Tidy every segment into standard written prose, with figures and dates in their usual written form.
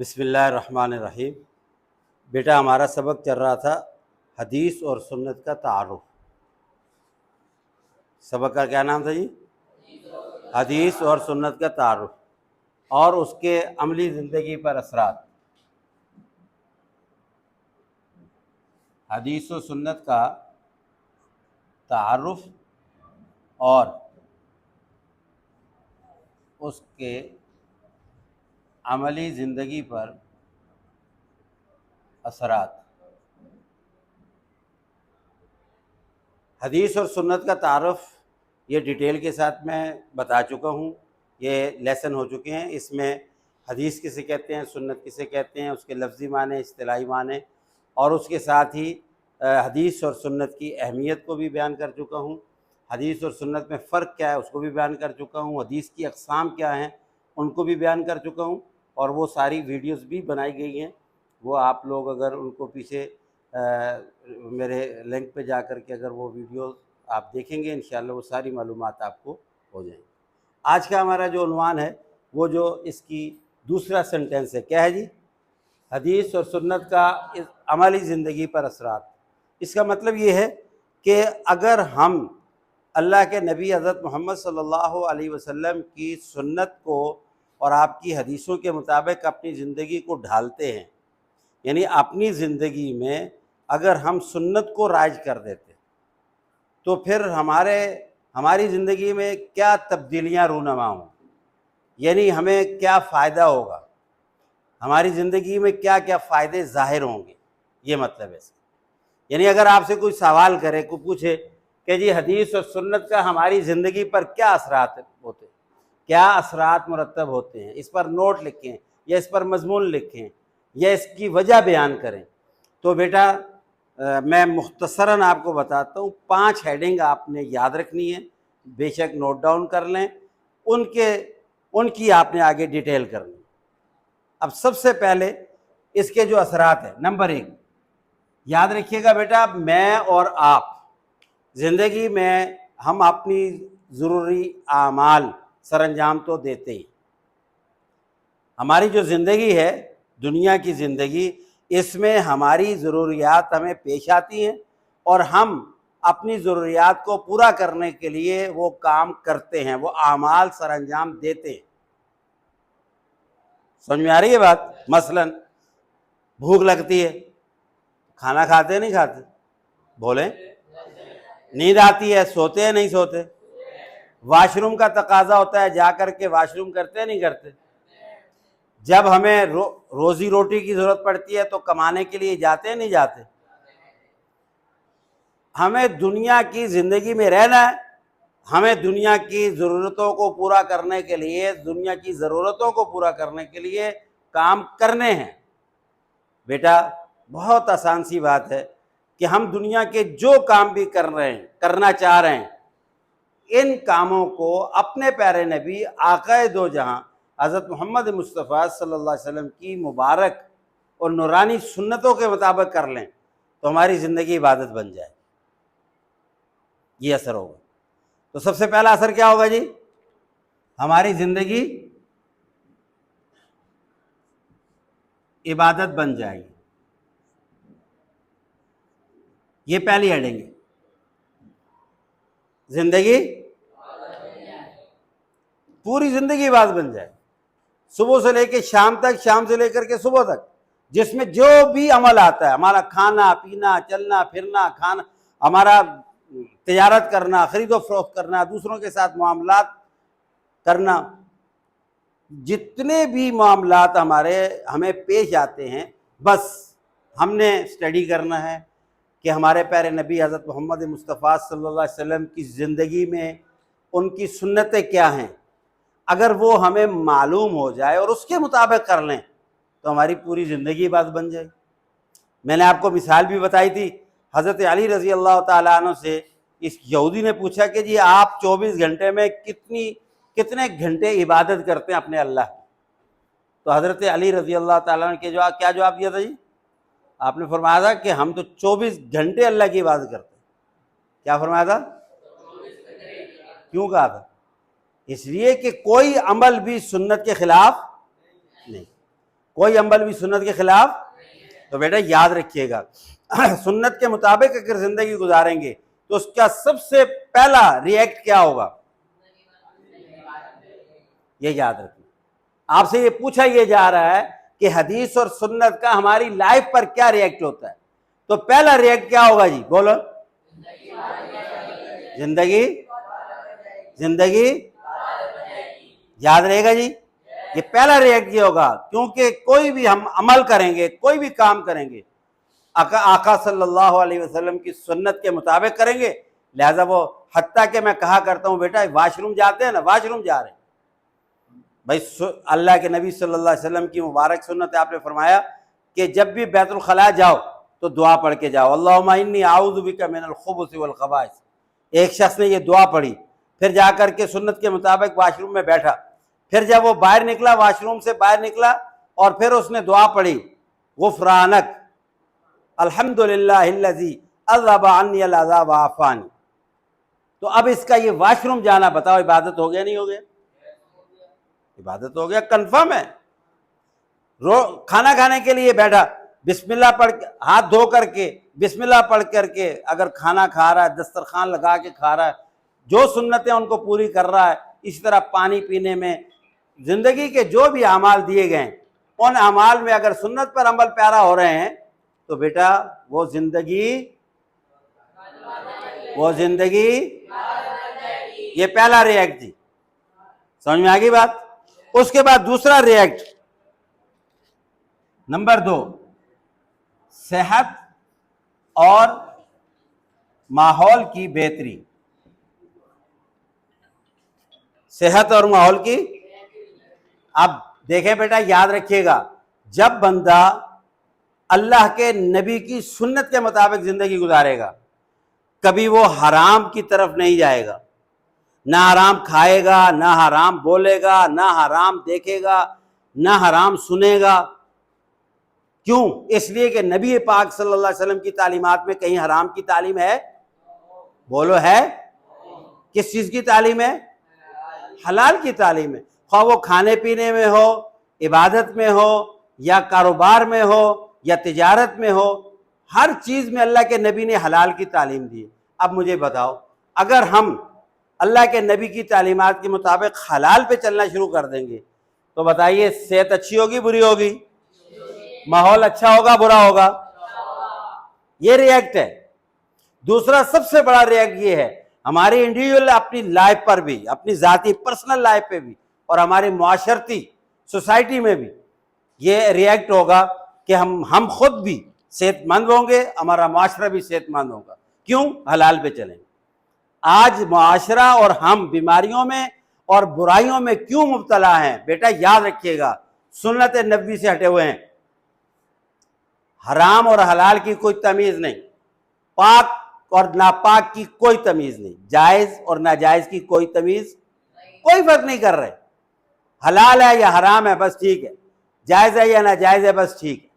بسم اللہ الرحمن الرحیم۔ بیٹا ہمارا سبق چل رہا تھا حدیث اور سنت کا تعارف۔ سبق کا کیا نام تھا جی؟ حدیث اور سنت کا تعارف اور اس کے عملی زندگی پر اثرات۔ حدیث و سنت کا تعارف اور اس کے عملی زندگی پر اثرات۔ حدیث اور سنت کا تعارف یہ ڈیٹیل کے ساتھ میں بتا چکا ہوں، یہ لیسن ہو چکے ہیں۔ اس میں حدیث کسے کہتے ہیں، سنت کسے کہتے ہیں، اس کے لفظی معنی، اصطلاحی معنی، اور اس کے ساتھ ہی حدیث اور سنت کی اہمیت کو بھی بیان کر چکا ہوں۔ حدیث اور سنت میں فرق کیا ہے اس کو بھی بیان کر چکا ہوں۔ حدیث کی اقسام کیا ہیں ان کو بھی بیان کر چکا ہوں، اور وہ ساری ویڈیوز بھی بنائی گئی ہیں۔ وہ آپ لوگ اگر ان کو پیچھے میرے لنک پہ جا کر کے اگر وہ ویڈیوز آپ دیکھیں گے انشاءاللہ وہ ساری معلومات آپ کو ہو جائیں گی۔ آج کا ہمارا جو عنوان ہے وہ جو اس کی دوسرا سنٹنس ہے، کیا ہے جی؟ حدیث اور سنت کا عملی زندگی پر اثرات۔ اس کا مطلب یہ ہے کہ اگر ہم اللہ کے نبی حضرت محمد صلی اللہ علیہ وسلم کی سنت کو اور آپ کی حدیثوں کے مطابق اپنی زندگی کو ڈھالتے ہیں، یعنی اپنی زندگی میں اگر ہم سنت کو رائج کر دیتے تو پھر ہماری زندگی میں کیا تبدیلیاں رونما ہوں، یعنی ہمیں کیا فائدہ ہوگا، ہماری زندگی میں کیا کیا فائدے ظاہر ہوں گے، یہ مطلب ہے اس کا۔ یعنی اگر آپ سے کوئی سوال کرے، کوئی پوچھے کہ جی حدیث اور سنت کا ہماری زندگی پر کیا اثرات ہوتے ہیں، کیا اثرات مرتب ہوتے ہیں، اس پر نوٹ لکھیں یا اس پر مضمون لکھیں یا اس کی وجہ بیان کریں، تو بیٹا میں مختصراً آپ کو بتاتا ہوں۔ 5 ہیڈنگ آپ نے یاد رکھنی ہے، بے شک نوٹ ڈاؤن کر لیں، ان کی آپ نے آگے ڈیٹیل کرنی۔ اب سب سے پہلے اس کے جو اثرات ہیں، نمبر 1 یاد رکھیے گا بیٹا، میں اور آپ زندگی میں ہم اپنی ضروری اعمال سر انجام تو دیتے ہی۔ ہماری جو زندگی ہے، دنیا کی زندگی، اس میں ہماری ضروریات ہمیں پیش آتی ہیں اور ہم اپنی ضروریات کو پورا کرنے کے لیے وہ کام کرتے ہیں، وہ اعمال سر انجام دیتے ہیں۔ سمجھ میں آ رہی ہے بات؟ مثلا بھوک لگتی ہے، کھانا کھاتے نہیں کھاتے؟ بولیں۔ نیند آتی ہے، سوتے ہیں نہیں سوتے؟ واش روم کا تقاضا ہوتا ہے، جا کر کے واش روم کرتے نہیں کرتے؟ جب ہمیں روزی روٹی کی ضرورت پڑتی ہے تو کمانے کے لیے جاتے ہیں نہیں جاتے؟ ہمیں دنیا کی زندگی میں رہنا ہے، ہمیں دنیا کی ضرورتوں کو پورا کرنے کے لیے، دنیا کی ضرورتوں کو پورا کرنے کے لیے کام کرنے ہیں۔ بیٹا بہت آسان سی بات ہے کہ ہم دنیا کے جو کام بھی کر رہے ہیں، کرنا چاہ رہے ہیں، ان کاموں کو اپنے پیارے نبی آقا دو جہاں حضرت محمد مصطفیٰ صلی اللہ علیہ وسلم کی مبارک اور نورانی سنتوں کے مطابق کر لیں تو ہماری زندگی عبادت بن جائے، یہ اثر ہوگا۔ تو سب سے پہلا اثر کیا ہوگا جی؟ ہماری زندگی عبادت بن جائے گی، یہ پہلی ہیڈنگ ہے، زندگی پوری زندگی عبادت بن جائے، صبح سے لے کے شام تک، شام سے لے کر کے صبح تک، جس میں جو بھی عمل آتا ہے، ہمارا کھانا پینا، چلنا پھرنا، کھانا، ہمارا تجارت کرنا، خرید و فروخت کرنا، دوسروں کے ساتھ معاملات کرنا، جتنے بھی معاملات ہمیں پیش آتے ہیں، بس ہم نے اسٹڈی کرنا ہے کہ ہمارے پیارے نبی حضرت محمد مصطفیٰ صلی اللہ علیہ وسلم کی زندگی میں ان کی سنتیں کیا ہیں۔ اگر وہ ہمیں معلوم ہو جائے اور اس کے مطابق کر لیں تو ہماری پوری زندگی عبادت بن جائے۔ میں نے آپ کو مثال بھی بتائی تھی، حضرت علی رضی اللہ تعالیٰ عنہ سے اس یہودی نے پوچھا کہ جی آپ 24 گھنٹے میں کتنے گھنٹے عبادت کرتے ہیں اپنے اللہ کی؟ تو حضرت علی رضی اللہ تعالیٰ عنہ کے کیا جواب دیا تھا جی؟ آپ نے فرمایا تھا کہ ہم تو 24 گھنٹے اللہ کی عبادت کرتے ہیں۔ کیا فرمایا تھا؟ کیوں کہا تھا؟ اس لیے کہ کوئی عمل بھی سنت کے خلاف نہیں، کوئی عمل بھی سنت کے خلاف. تو بیٹا یاد رکھیے گا سنت کے مطابق اگر زندگی گزاریں گے تو اس کا سب سے پہلا ریئیکٹ کیا ہوگا؟ یہ یاد رکھیں. آپ سے یہ پوچھا یہ جا رہا ہے کہ حدیث اور سنت کا ہماری لائف پر کیا ریئیکٹ ہوتا ہے، تو پہلا ریئیکٹ کیا ہوگا جی؟ بولو. زندگی یاد رہے گا جی. یہ پہلا ریئیکٹ یہ ہوگا، کیونکہ کوئی بھی ہم عمل کریں گے، کوئی بھی کام کریں گے آقا صلی اللہ علیہ وسلم کی سنت کے مطابق کریں گے. لہذا وہ حتیٰ کہ میں کہا کرتا ہوں بیٹا واش روم جاتے ہیں نا، واش روم جا رہے ہیں بھائی، اللہ کے نبی صلی اللہ علیہ وسلم کی مبارک سنت ہے، آپ نے فرمایا کہ جب بھی بیت الخلاء جاؤ تو دعا پڑھ کے جاؤ، اللہم انی اعوذ بک من الخبث والخبائث. ایک شخص نے یہ دعا پڑھی، پھر جا کر کے سنت کے مطابق واش روم میں بیٹھا، پھر جب وہ باہر نکلا، واش روم سے باہر نکلا اور پھر اس نے دعا پڑھی غفرانک الحمدللہ الذی اذھب عنی العذاب وعافانی. تو اب اس کا یہ واش روم جانا بتاؤ عبادت ہو گیا نہیں ہو گیا؟ عبادت ہو گیا، کنفرم ہے. کھانا کھانے کے لیے بیٹھا، بسم اللہ پڑھ کے ہاتھ دھو کر کے بسم اللہ پڑھ کر کے اگر کھانا کھا رہا ہے، دسترخوان لگا کے کھا رہا ہے، جو سنتیں ان کو پوری کر رہا ہے. اسی طرح پانی پینے میں، زندگی کے جو بھی اعمال دیے گئے ہیں ان اعمال میں اگر سنت پر عمل پیرا ہو رہے ہیں تو بیٹا وہ زندگی یہ پہلا ریئیکٹ جی. سمجھ میں آ گئی بات؟ اس کے بعد دوسرا ریئیکٹ نمبر 2، صحت اور ماحول کی بہتری. صحت اور ماحول کی، اب دیکھیں بیٹا یاد رکھیے گا، جب بندہ اللہ کے نبی کی سنت کے مطابق زندگی گزارے گا کبھی وہ حرام کی طرف نہیں جائے گا، نہ حرام کھائے گا، نہ حرام بولے گا، نہ حرام دیکھے گا، نہ حرام سنے گا. کیوں؟ اس لیے کہ نبی پاک صلی اللہ علیہ وسلم کی تعلیمات میں کہیں حرام کی تعلیم ہے؟ بولو ہے؟ کس چیز کی تعلیم ہے؟ حلال کی تعلیم ہے. خواہ وہ کھانے پینے میں ہو، عبادت میں ہو، یا کاروبار میں ہو، یا تجارت میں ہو، ہر چیز میں اللہ کے نبی نے حلال کی تعلیم دی. اب مجھے بتاؤ، اگر ہم اللہ کے نبی کی تعلیمات کے مطابق حلال پہ چلنا شروع کر دیں گے تو بتائیے صحت اچھی ہوگی بری ہوگی؟ ماحول اچھا ہوگا برا ہوگا؟ یہ ریئیکٹ ہے. دوسرا سب سے بڑا ریئیکٹ یہ ہے، ہماری انڈیویجول اپنی لائف پر بھی، اپنی ذاتی پرسنل لائف پہ بھی، اور ہماری معاشرتی سوسائٹی میں بھی یہ ریئیکٹ ہوگا کہ ہم خود بھی صحت مند ہوں گے، ہمارا معاشرہ بھی صحت مند ہوگا. کیوں؟ حلال پہ چلیں گے. آج معاشرہ اور ہم بیماریوں میں اور برائیوں میں کیوں مبتلا ہیں؟ بیٹا یاد رکھیے گا، سنت نبوی سے ہٹے ہوئے ہیں. حرام اور حلال کی کوئی تمیز نہیں، پاک اور ناپاک کی کوئی تمیز نہیں، جائز اور ناجائز کی کوئی تمیز، کوئی فرق نہیں کر رہے. حلال ہے یا حرام ہے بس ٹھیک ہے، جائز ہے یا ناجائز ہے بس ٹھیک ہے.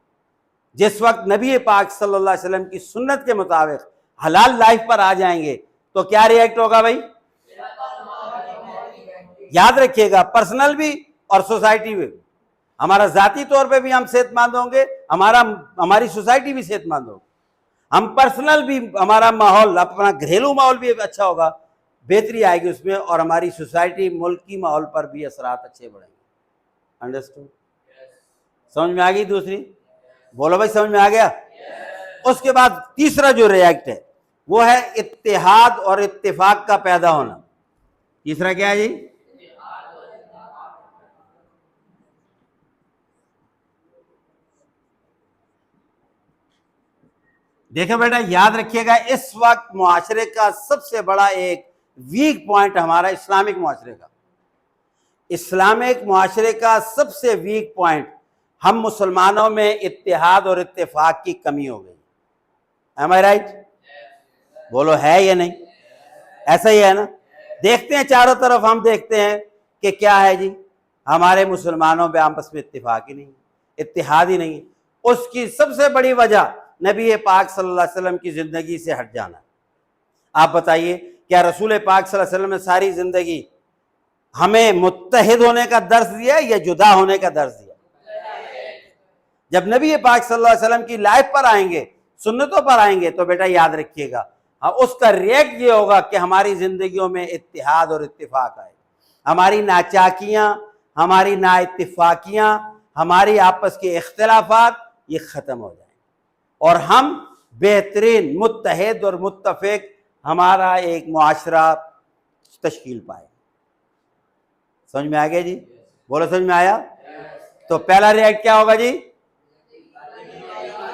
جس وقت نبی پاک صلی اللہ علیہ وسلم کی سنت کے مطابق حلال لائف پر آ جائیں گے تو کیا ریئیکٹ ہوگا بھائی؟ یاد رکھیے گا، پرسنل بھی اور سوسائٹی میں بھی. ہمارا ذاتی طور پہ بھی ہم صحت مند ہوں گے، ہماری سوسائٹی بھی صحت مند ہوگی. ہم پرسنل بھی، ہمارا ماحول، اپنا گھریلو ماحول بھی اچھا ہوگا، بہتری آئے گی اس میں، اور ہماری سوسائٹی ملک کی ماحول پر بھی اثرات اچھے بڑھیں گے. انڈرسٹینڈ؟ سمجھ میں آ گئی دوسری؟ بولو بھائی سمجھ میں آ گیا؟ اس کے بعد تیسرا جو ریئیکٹ ہے وہ ہے اتحاد اور اتفاق کا پیدا ہونا. تیسرا کیا ہے جی؟ دیکھیں بیٹا یاد رکھیے گا، اس وقت معاشرے کا سب سے بڑا ایک ویک پوائنٹ ہمارا اسلامک معاشرے کا سب سے ویک پوائنٹ، ہم مسلمانوں میں اتحاد اور اتفاق کی کمی ہو گئی. ایم آئی رائٹ؟ بولو ہے یا نہیں؟ ایسا ہی ہے نا؟ دیکھتے ہیں چاروں طرف، ہم دیکھتے ہیں کہ کیا ہے جی، ہمارے مسلمانوں میں آپس میں اتفاق ہی نہیں، اتحاد ہی نہیں. اس کی سب سے بڑی وجہ نبی پاک صلی اللہ علیہ وسلم کی زندگی سے ہٹ جانا. آپ بتائیے، کیا رسول پاک صلی اللہ علیہ وسلم نے ساری زندگی ہمیں متحد ہونے کا درس دیا یا جدا ہونے کا درس دیا؟ جب نبی پاک صلی اللہ علیہ وسلم کی لائف پر آئیں گے، سنتوں پر آئیں گے، تو بیٹا یاد رکھیے گا اس کا ریئیکٹ یہ ہوگا کہ ہماری زندگیوں میں اتحاد اور اتفاق آئے، ہماری ناچاکیاں، ہماری نا اتفاقیاں، ہماری آپس کے اختلافات یہ ختم ہو جائیں اور ہم بہترین متحد اور متفق ہمارا ایک معاشرہ تشکیل پائے۔ سمجھ میں آ گیا جی؟ بولو سمجھ میں آیا؟ تو پہلا ریئیکٹ کیا ہوگا جی؟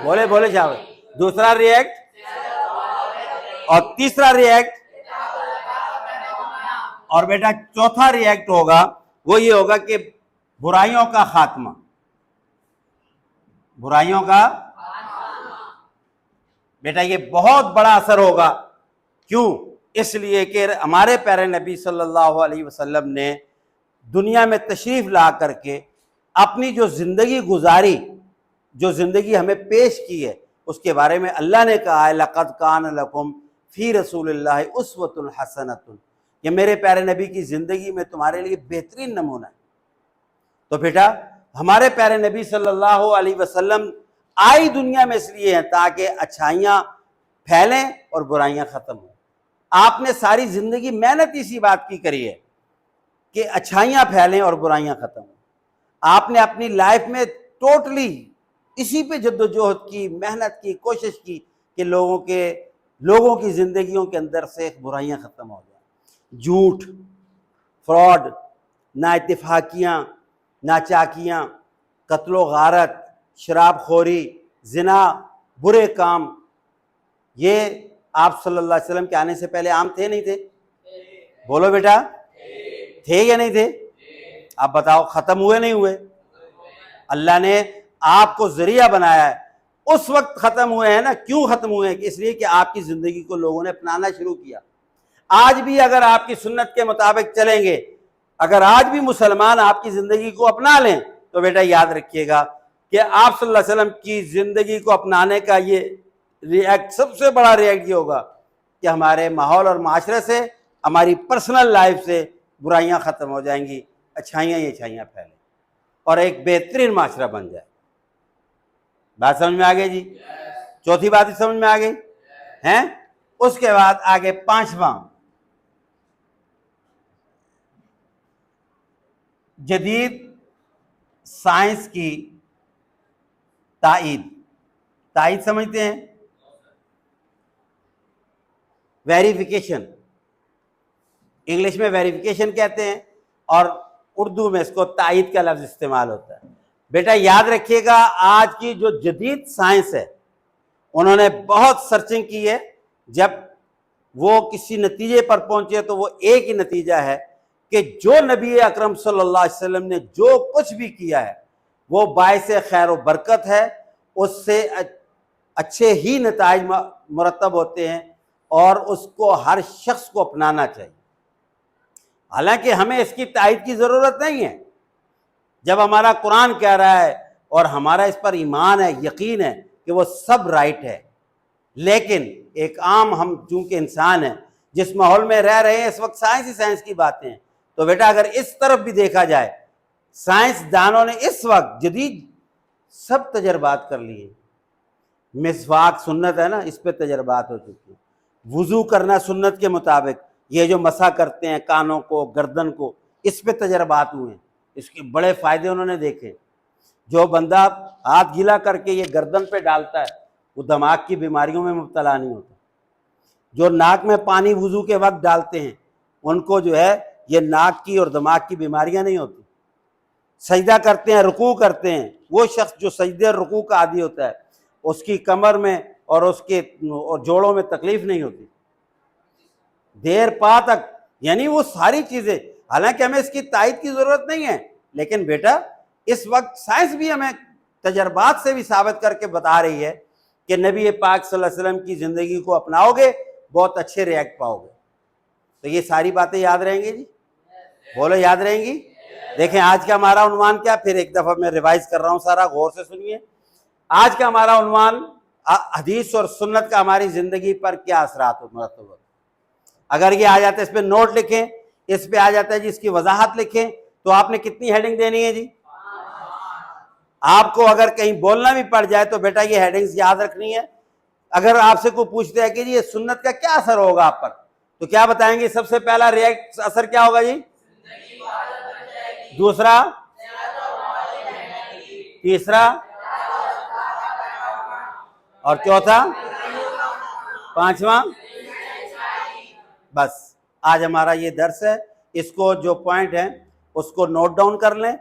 بولے بولے شاہ، دوسرا ریئیکٹ اور تیسرا ریئیکٹ اور بیٹا چوتھا ریئیکٹ ہوگا وہ یہ ہوگا کہ برائیوں کا خاتمہ، برائیوں کا بیٹا یہ بہت بڑا اثر ہوگا۔ کیوں؟ اس لیے کہ ہمارے پیارے نبی صلی اللہ علیہ وسلم نے دنیا میں تشریف لا کر کے اپنی جو زندگی گزاری، جو زندگی ہمیں پیش کی ہے، اس کے بارے میں اللہ نے کہا ہے لَقَدْ كَانَ لَكُمْ فِي رَسُولِ اللَّهِ أُسْوَةٌ حَسَنَةٌ، کہ میرے پیارے نبی کی زندگی میں تمہارے لیے بہترین نمونہ ہے۔ تو بیٹا ہمارے پیارے نبی صلی اللہ علیہ وسلم آئی دنیا میں اس لیے ہیں تاکہ اچھائیاں پھیلیں اور برائیاں ختم ہوں۔ آپ نے ساری زندگی محنت اسی بات کی کری ہے کہ اچھائیاں پھیلیں اور برائیاں ختم ہوں۔ آپ نے اپنی لائف میں ٹوٹلی اسی پہ جدوجہد کی، محنت کی، کوشش کی کہ لوگوں کی زندگیوں کے اندر سے برائیاں ختم ہو جائیں۔ جھوٹ، فراڈ، نا اتفاقیاں، ناچاکیاں، قتل و غارت، شراب خوری، زنا، برے کام، یہ آپ صلی اللہ علیہ وسلم کے آنے سے پہلے عام تھے نہیں تھے؟ بولو بیٹا، تھے یا نہیں تھے؟ آپ بتاؤ، ختم ہوئے نہیں ہوئے؟ اللہ نے آپ کو ذریعہ بنایا ہے، اس وقت ختم ہوئے ہیں نا۔ کیوں ختم ہوئے ہیں؟ اس لیے کہ آپ کی زندگی کو لوگوں نے اپنانا شروع کیا۔ آج بھی اگر آپ کی سنت کے مطابق چلیں گے، اگر آج بھی مسلمان آپ کی زندگی کو اپنا لیں، تو بیٹا یاد رکھیے گا کہ آپ صلی اللہ علیہ وسلم کی زندگی کو اپنانے کا یہ ریئیکٹ، سب سے بڑا ریئیکٹ یہ ہوگا کہ ہمارے ماحول اور معاشرے سے، ہماری پرسنل لائف سے برائیاں ختم ہو جائیں گی، اچھائیاں ہی اچھائیاں پھیلیں اور ایک بہترین معاشرہ بن جائے۔ بات سمجھ میں آ گئی جی؟ چوتھی بات سمجھ میں آ گئی ہیں؟ اس کے بعد آگے پانچواں، جدید سائنس کی تائید۔ تائید سمجھتے ہیں؟ ویریفیکیشن، انگلش میں ویریفیکیشن کہتے ہیں اور اردو میں اس کو تائید کا لفظ استعمال ہوتا ہے۔ بیٹا یاد رکھیے گا، آج کی جو جدید سائنس ہے انہوں نے بہت سرچنگ کی ہے، جب وہ کسی نتیجے پر پہنچے تو وہ ایک ہی نتیجہ ہے کہ جو نبی اکرم صلی اللہ علیہ وسلم نے جو کچھ بھی کیا ہے وہ باعث خیر و برکت ہے، اس سے اچھے ہی نتائج مرتب ہوتے ہیں اور اس کو ہر شخص کو اپنانا چاہیے۔ حالانکہ ہمیں اس کی تائید کی ضرورت نہیں ہے، جب ہمارا قرآن کہہ رہا ہے اور ہمارا اس پر ایمان ہے، یقین ہے کہ وہ سب رائٹ ہے، لیکن ایک عام ہم چونکہ انسان ہیں، جس ماحول میں رہ رہے ہیں اس وقت سائنس کی باتیں ہیں، تو بیٹا اگر اس طرف بھی دیکھا جائے، سائنس دانوں نے اس وقت جدید سب تجربات کر لیے۔ مسواک سنت ہے نا، اس پہ تجربات ہو چکی ہیں۔ وضو کرنا سنت کے مطابق، یہ جو مسح کرتے ہیں کانوں کو، گردن کو، اس پہ تجربات ہوئے ہیں، اس کے بڑے فائدے انہوں نے دیکھے۔ جو بندہ ہاتھ گیلا کر کے یہ گردن پہ ڈالتا ہے وہ دماغ کی بیماریوں میں مبتلا نہیں ہوتا۔ جو ناک میں پانی وضو کے وقت ڈالتے ہیں ان کو جو ہے یہ ناک کی اور دماغ کی بیماریاں نہیں ہوتی۔ سجدہ کرتے ہیں، رکوع کرتے ہیں، وہ شخص جو سجدے اور رکوع کا عادی ہوتا ہے اس کی کمر میں اور اس کے جوڑوں میں تکلیف نہیں ہوتی دیر پا تک، یعنی وہ ساری چیزیں، حالانکہ ہمیں اس کی تائید کی ضرورت نہیں ہے، لیکن بیٹا اس وقت سائنس بھی ہمیں تجربات سے بھی ثابت کر کے بتا رہی ہے کہ نبی پاک صلی اللہ علیہ وسلم کی زندگی کو اپناؤ گے بہت اچھے ریئیکٹ پاؤ گے۔ تو یہ ساری باتیں یاد رہیں گی جی؟ بولو یاد رہیں گی؟ دیکھیں آج کا ہمارا عنوان کیا، پھر ایک دفعہ میں ریوائز کر رہا ہوں، سارا غور سے سنیے۔ آج کا ہمارا عنوان حدیث اور سنت کا ہماری زندگی پر کیا اثرات مرتب ہوتے ہیں۔ اگر یہ آ جاتا ہے اس پہ نوٹ لکھیں، اس پہ آ جاتا ہے جی اس کی وضاحت لکھیں، تو آپ نے کتنی ہیڈنگ دینی ہے جی؟ آپ کو اگر کہیں بولنا بھی پڑ جائے تو بیٹا یہ ہیڈنگز یاد رکھنی ہے. اگر آپ سے کوئی پوچھتے ہیں کہ جی یہ سنت کا کیا اثر ہوگا آپ پر، تو کیا بتائیں گے؟ سب سے پہلا ریئیکٹ اثر کیا ہوگا جی؟ دوسرا، تیسرا، اور چوتھا، پانچواں. بس آج ہمارا یہ درس ہے، اس کو جو پوائنٹ ہے اس کو نوٹ ڈاؤن کر لیں.